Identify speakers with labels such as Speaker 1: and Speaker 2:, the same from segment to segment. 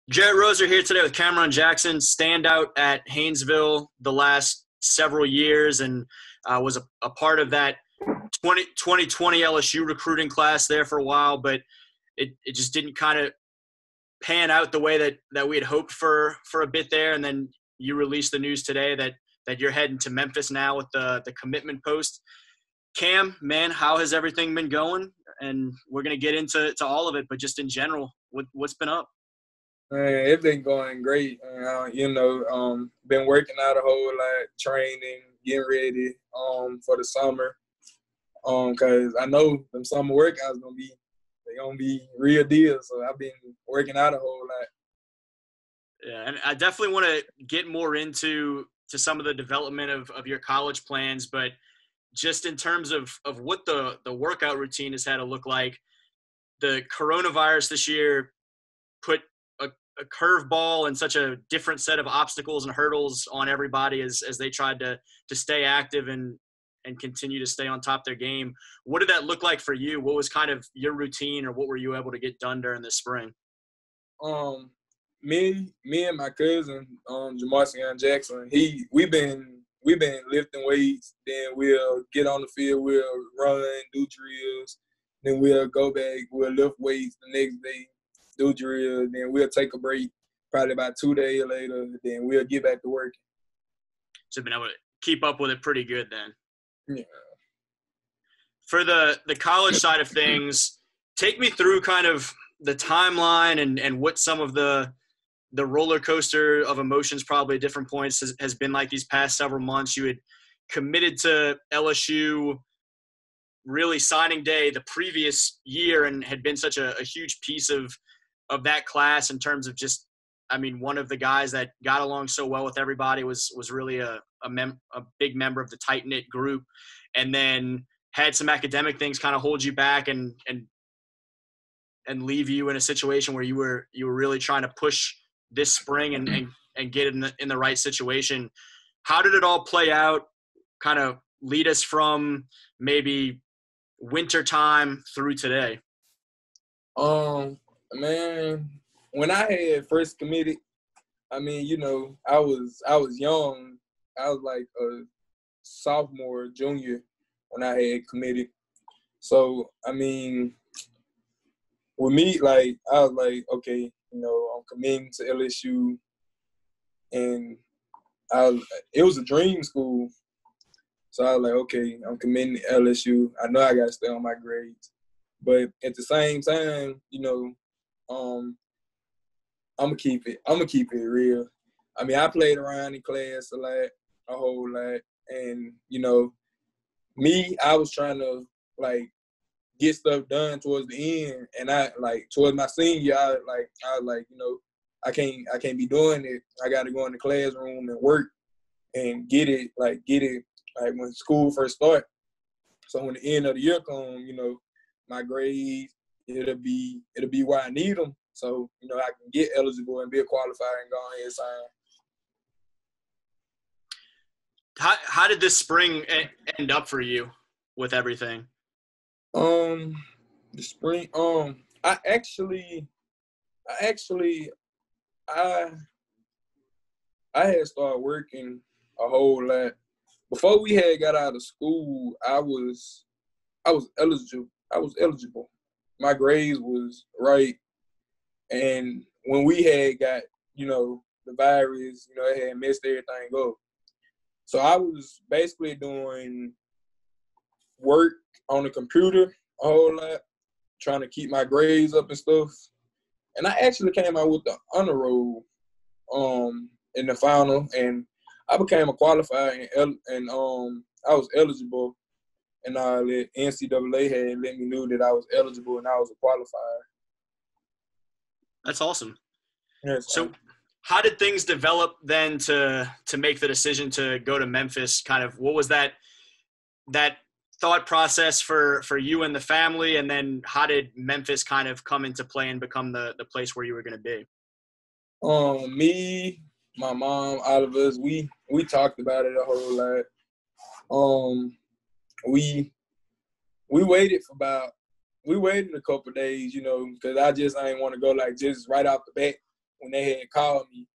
Speaker 1: Jarrett Roser here today with CamRon Jackson, standout at Haynesville the last several years, and was a part of that 2020 LSU recruiting class there for a while, but it just didn't kind of pan out the way that we had hoped for a bit there. And then you released the news today that you're heading to Memphis now with the commitment post. Cam, man, how has everything been going? And we're going to get into all of it, but just in general, what's been up?
Speaker 2: Man, it's been going great. Been working out a whole lot, training, getting ready for the summer. Cause I know them summer workouts gonna be real deal. So I've been working out a whole lot.
Speaker 1: Yeah, and I definitely want to get more into some of the development of your college plans, but just in terms of what the workout routine has had to look like, the coronavirus this year put a curveball and such a different set of obstacles and hurdles on everybody as they tried to stay active and continue to stay on top of their game. What did that look like for you? What was kind of your routine, or what were you able to get done during this spring?
Speaker 2: Me and my cousin, CamRon Jackson, we've been lifting weights. Then we'll get on the field, we'll run, do drills. Then we'll go back, we'll lift weights the next day, do drills. Then we'll take a break, probably about 2 days later. Then we'll get back to work.
Speaker 1: So been able to keep up with it pretty good then.
Speaker 2: Yeah.
Speaker 1: For the college side of things, take me through kind of the timeline and what some of the roller coaster of emotions probably at different points has been like these past several months. You had committed to LSU really signing day the previous year and had been such a huge piece of that class in terms of just, I mean, one of the guys that got along so well with everybody was really a big member of the tight-knit group, and then had some academic things kind of hold you back and leave you in a situation where you were really trying to push this spring and get in the right situation. How did it all play out? Kind of lead us from maybe winter time through today.
Speaker 2: Man, when I had first committed, I mean, I was young. I was like a sophomore, junior when I had committed. So, I mean, with me, like, I was like, okay, I'm committing to LSU. And it was a dream school. So I was like, okay, I'm committing to LSU. I know I got to stay on my grades. But at the same time, I'm gonna keep it real. I mean, I played around in class a whole lot, and me, I was trying to like get stuff done towards the end, and I like towards my senior year, I was like, I can't be doing it. I got to go in the classroom and work and get it like when school first start. So when the end of the year come, my grades, it'll be where I need them. So, I can get eligible and be a qualifier and go ahead and sign.
Speaker 1: How did this spring end up for you with everything?
Speaker 2: The spring, I had started working a whole lot. Before we had got out of school, I was eligible. My grades was right. And when we had got, the virus, it had messed everything up. So I was basically doing work on the computer a whole lot, trying to keep my grades up and stuff. And I actually came out with the honor roll in the final, and I became a qualifier, and I was eligible. And the NCAA had let me know that I was eligible and I was a qualifier.
Speaker 1: That's awesome.
Speaker 2: Yes,
Speaker 1: so how did things develop then to make the decision to go to Memphis? Kind of what was that thought process for you and the family? And then how did Memphis kind of come into play and become the place where you were going to be?
Speaker 2: Me, my mom, all of us, we talked about it a whole lot. We waited a couple of days, because I just ain't want to go like just right off the bat. when they had called me,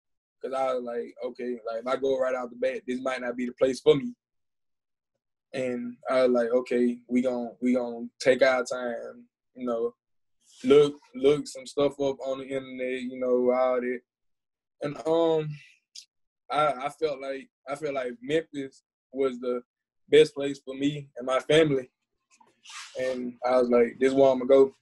Speaker 2: because I was like, okay, like if I go right out the bat, this might not be the place for me. And I was like, okay, we gonna take our time, you know, look some stuff up on the internet, you know, all that. And I felt like Memphis was the best place for me and my family. And I was like, this is where I'm gonna go.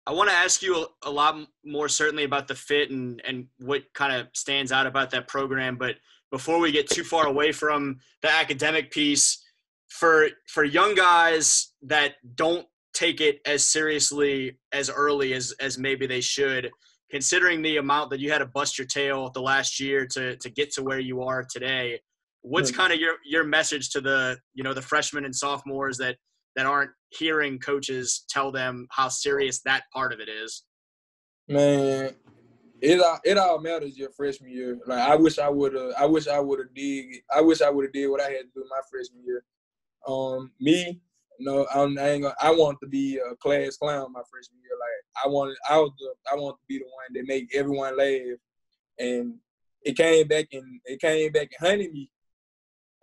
Speaker 1: I want to ask you a lot more certainly about the fit and what kind of stands out about that program. But before we get too far away from the academic piece, for young guys that don't take it as seriously as early as maybe they should, considering the amount that you had to bust your tail the last year to get to where you are today, what's kind of your message to the freshmen and sophomores that aren't hearing coaches tell them how serious that part of it is?
Speaker 2: Man, it all matters your freshman year. Like I wish I would have did what I had to do my freshman year. Me, no, I want to be a class clown my freshman year. Like I want to be the one that make everyone laugh. And it came back and hunted me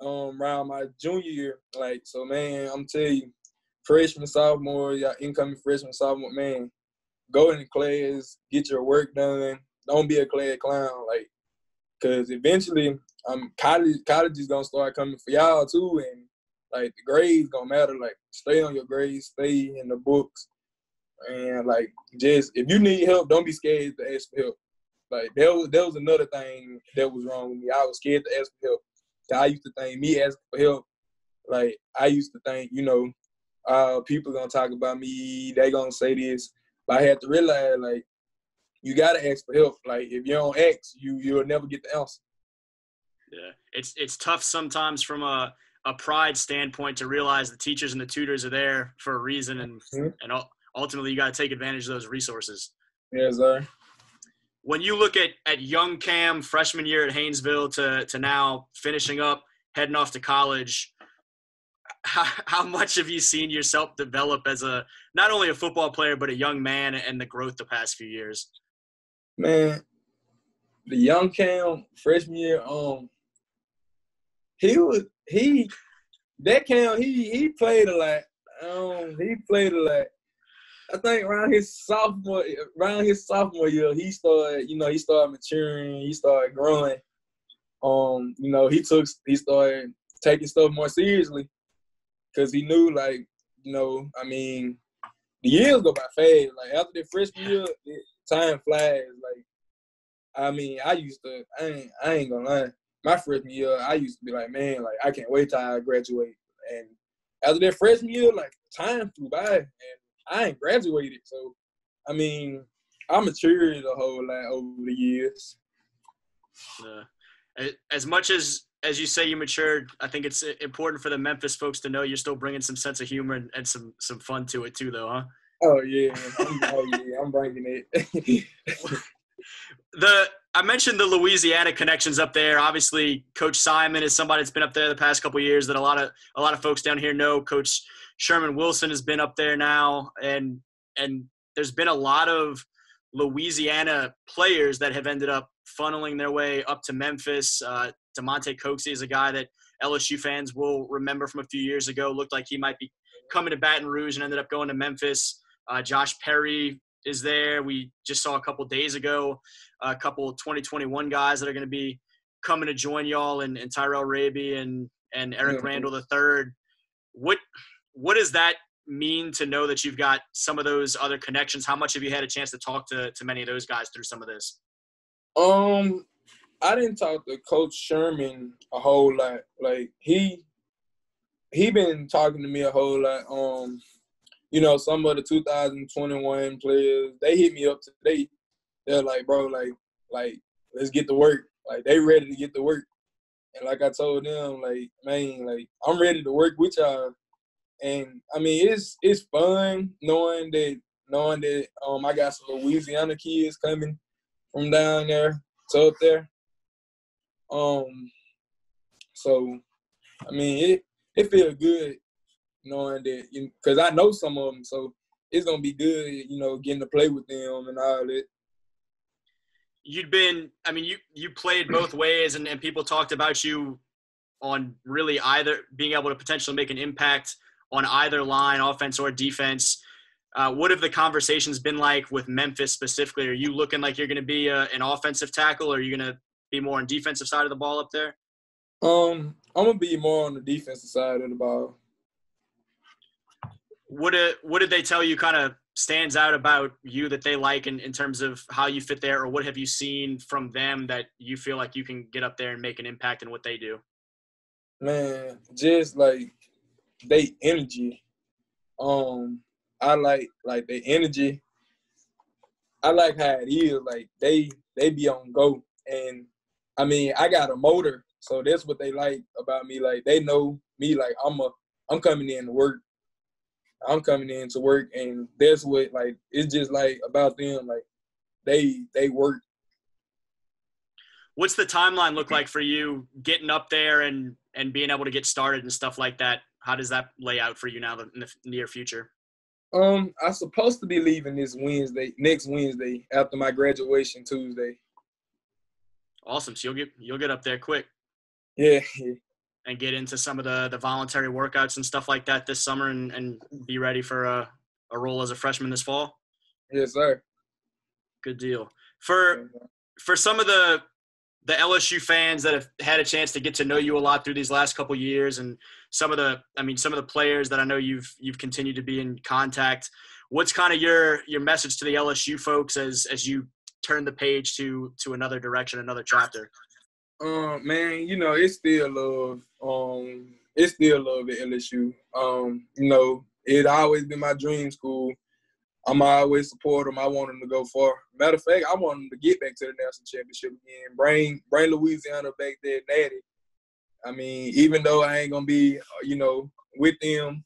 Speaker 2: around my junior year. Like, so man, I'm telling you, freshman, sophomore, y'all incoming freshman, sophomore, man, go in class, get your work done. Don't be a class clown, like, because eventually, college is gonna start coming for y'all too, and like the grades gonna matter. Like, stay on your grades, stay in the books, and like, just if you need help, don't be scared to ask for help. Like, there was another thing that was wrong with me. I was scared to ask for help. So I used to think me asking for help, like I used to think, people gonna talk about me, they gonna say this. But I had to realize, like, you gotta ask for help. Like, if you don't ask, you'll never get the answer.
Speaker 1: Yeah, it's tough sometimes from a pride standpoint to realize the teachers and the tutors are there for a reason, and ultimately you got to take advantage of those resources.
Speaker 2: Yes, sir.
Speaker 1: When you look at young Cam, freshman year at Haynesville to now finishing up, heading off to college, how much have you seen yourself develop as not only a football player but a young man, and the growth the past few years?
Speaker 2: Man, the young Cam freshman year, he played a lot. He played a lot. I think around his sophomore year, he started maturing, he started growing. He started taking stuff more seriously because he knew, like, the years go by fast. Like, after the freshman year, time flies. Like, I ain't gonna lie. My freshman year, I used to be like, man, like, I can't wait till I graduate. And after that freshman year, like, time flew by, and I ain't graduated. So, I matured a whole lot over the years.
Speaker 1: As much as you say you matured, I think it's important for the Memphis folks to know you're still bringing some sense of humor and some fun to it too, though, huh?
Speaker 2: Oh yeah, I'm bringing it.
Speaker 1: I mentioned the Louisiana connections up there. Obviously, Coach Simon is somebody that's been up there the past couple of years that a lot of folks down here know. Coach Sherman Wilson has been up there now, and there's been a lot of Louisiana players that have ended up funneling their way up to Memphis. DeMonte Coxey is a guy that LSU fans will remember from a few years ago. Looked like he might be coming to Baton Rouge and ended up going to Memphis. Josh Perry is there. We just saw a couple days ago a couple 2021 guys that are going to be coming to join y'all, and Tyrell Raby and Eric Randall III. What does that mean to know that you've got some of those other connections? How much have you had a chance to talk to many of those guys through some of this?
Speaker 2: I didn't talk to Coach Sherman a whole lot. Like, he been talking to me a whole lot. Some of the 2021 players, they hit me up today. They're like, bro, like let's get to work. Like, they ready to get to work. And like I told them, like, man, like, I'm ready to work with y'all. And it's fun knowing that I got some Louisiana kids coming from down there to up there. So it feels good knowing that, because I know some of them, so it's gonna be good, getting to play with them and all that.
Speaker 1: you played both ways, and people talked about you on really either being able to potentially make an impact on either line, offense or defense. What have the conversations been like with Memphis specifically? Are you looking like you're going to be an offensive tackle, or are you going to be more on defensive side of the ball up there?
Speaker 2: I'm gonna be more on the defensive side of the ball.
Speaker 1: What did they tell you kind of stands out about you that they like in terms of how you fit there, or what have you seen from them that you feel like you can get up there and make an impact in what they do?
Speaker 2: Man, just like they energy. I like their energy. I like how it is. Like they be on go, and I mean I got a motor, so that's what they like about me. Like they know me. Like I'm coming in to work. I'm coming in to work, and that's what like it's just like about them. Like they work.
Speaker 1: What's the timeline look like for you getting up there and being able to get started and stuff like that? How does that lay out for you now in the near future?
Speaker 2: I'm supposed to be leaving next Wednesday after my graduation Tuesday.
Speaker 1: Awesome. So you'll get up there quick.
Speaker 2: Yeah.
Speaker 1: And get into some of the voluntary workouts and stuff like that this summer and be ready for a role as a freshman this fall?
Speaker 2: Yes, sir.
Speaker 1: Good deal. For some of the LSU fans that have had a chance to get to know you a lot through these last couple of years, and some of the players that I know you've continued to be in contact, what's kind of your message to the LSU folks as you turn the page to another direction, another chapter?
Speaker 2: Man, you know, it's still love. It's still love at LSU. You know, it always been my dream school. I'm always support them. I want them to go far. Matter of fact, I want them to get back to the national championship again. Bring Louisiana back there, natty. I mean, even though I ain't gonna be, you know, with them,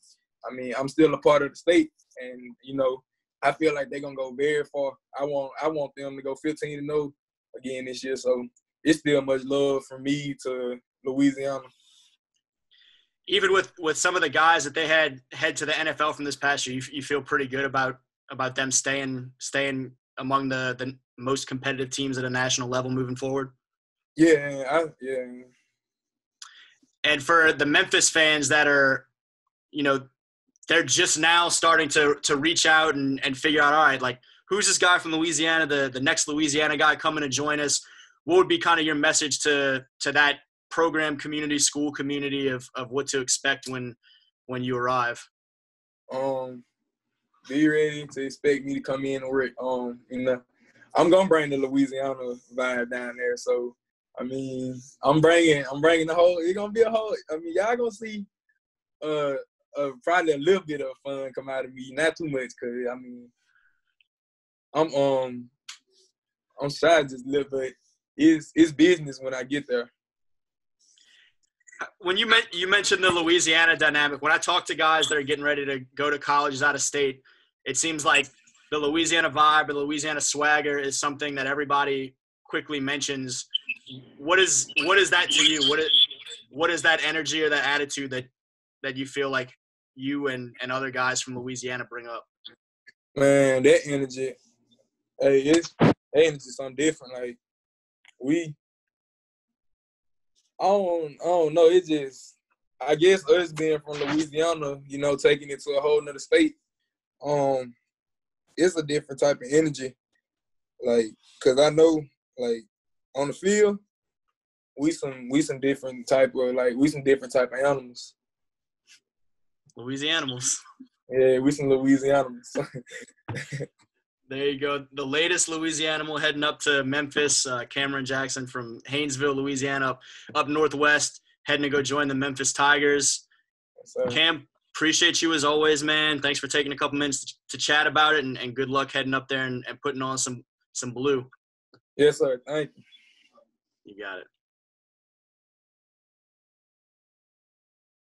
Speaker 2: I mean, I'm still a part of the state, and you know, I feel like they're gonna go very far. I want them to go 15-0 again this year. So it's still much love from me to Louisiana.
Speaker 1: Even with some of the guys that they had head to the NFL from this past year, you feel pretty good about them staying among the most competitive teams at a national level moving forward?
Speaker 2: Yeah.
Speaker 1: And for the Memphis fans that are, you know, they're just now starting to reach out and figure out, all right, like, who's this guy from Louisiana, the next Louisiana guy coming to join us? What would be kind of your message to that program community, school community of what to expect when you arrive?
Speaker 2: Be ready to expect me to come in and work. You know, I'm gonna bring the Louisiana vibe down there. So, I mean, I'm bringing the whole. It's gonna be a whole. I mean, y'all gonna see, probably a little bit of fun come out of me. Not too much, cause I mean, I'm shy just a little bit. It's business when I get there.
Speaker 1: When you mentioned the Louisiana dynamic, when I talk to guys that are getting ready to go to colleges out of state, it seems like the Louisiana vibe or the Louisiana swagger is something that everybody quickly mentions. What is that to you? What is that energy or that attitude that you feel like you and other guys from Louisiana bring up?
Speaker 2: Man, that energy, hey, that energy something different. Like I don't know. It's just, I guess us being from Louisiana, you know, taking it to a whole nother state, it's a different type of energy. Like, cause I know, like, on the field, we some different type of animals.
Speaker 1: Louisianimals.
Speaker 2: Yeah, we some Louisianimals.
Speaker 1: There you go. The latest Louisianimal heading up to Memphis. CamRon Jackson from Haynesville, Louisiana, up northwest, heading to go join the Memphis Tigers. Yes, Cam, appreciate you as always, man. Thanks for taking a couple minutes to chat about it, and good luck heading up there and putting on some blue.
Speaker 2: Yes, sir. Thank you.
Speaker 1: You got it.